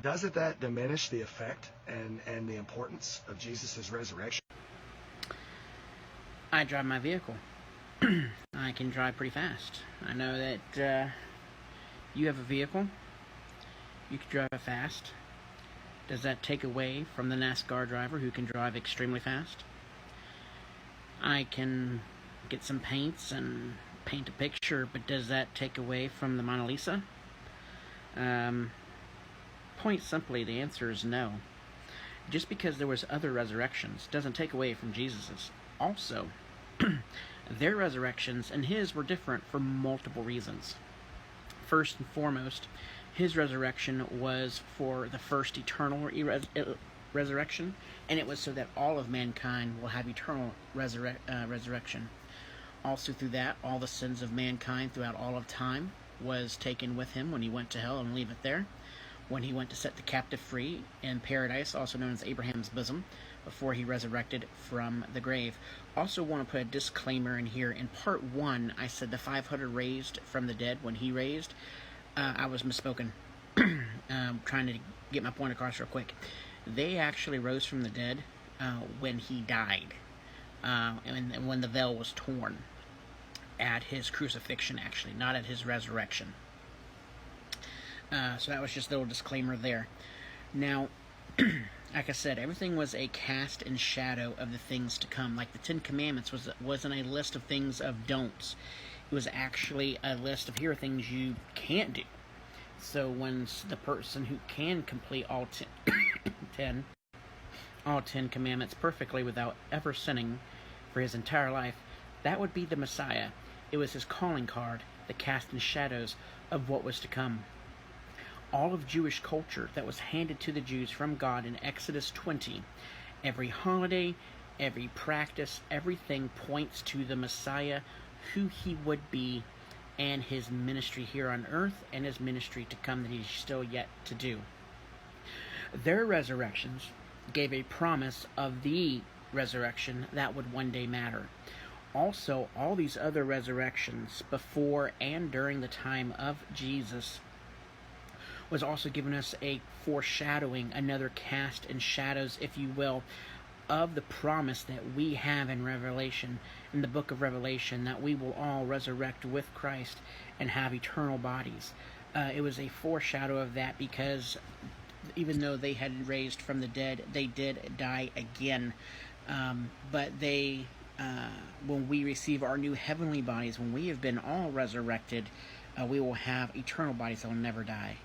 Doesn't that diminish the effect and the importance of Jesus' resurrection? I drive my vehicle. I can drive pretty fast. I know that you have a vehicle. You can drive fast. Does that take away from the NASCAR driver who can drive extremely fast? I can get some paints and paint a picture, but does that take away from the Mona Lisa? Point simply, the answer is no. Just because there was other resurrections doesn't take away from Jesus's. Also, their resurrections and his were different for multiple reasons. First and foremost, his resurrection was for the first eternal resurrection, and it was so that all of mankind will have eternal resurrection. Also through that, all the sins of mankind throughout all of time was taken with him when he went to hell and leave it there. When he went to set the captive free in paradise, also known as Abraham's bosom, before he resurrected from the grave. Also want to put a disclaimer in here. In part 1, I said the 500 raised from the dead when he raised. I was misspoken. Trying to get my point across real quick. They actually rose from the dead when he died. And when the veil was torn. At his crucifixion, actually, not at his resurrection. So that was just a little disclaimer there. Now, like I said, everything was a cast and shadow of the things to come. Like the Ten Commandments wasn't a list of things of don'ts. It was actually a list of here are things you can't do. So when the person who can complete all 10 commandments perfectly without ever sinning for his entire life, that would be the Messiah. It was his calling card, the cast and shadows of what was to come. All of Jewish culture that was handed to the Jews from God in Exodus 20, every holiday, every practice, everything points to the Messiah, who he would be, and his ministry here on earth, and his ministry to come that he's still yet to do. Their resurrections gave a promise of the resurrection that would one day matter. Also, all these other resurrections before and during the time of Jesus was also giving us a foreshadowing, another cast and shadows, if you will, of the promise that we have in Revelation, in the book of Revelation, that we will all resurrect with Christ and have eternal bodies. It was a foreshadow of that because even though they had raised from the dead, they did die again. But they, when we receive our new heavenly bodies, when we have been all resurrected, we will have eternal bodies that will never die.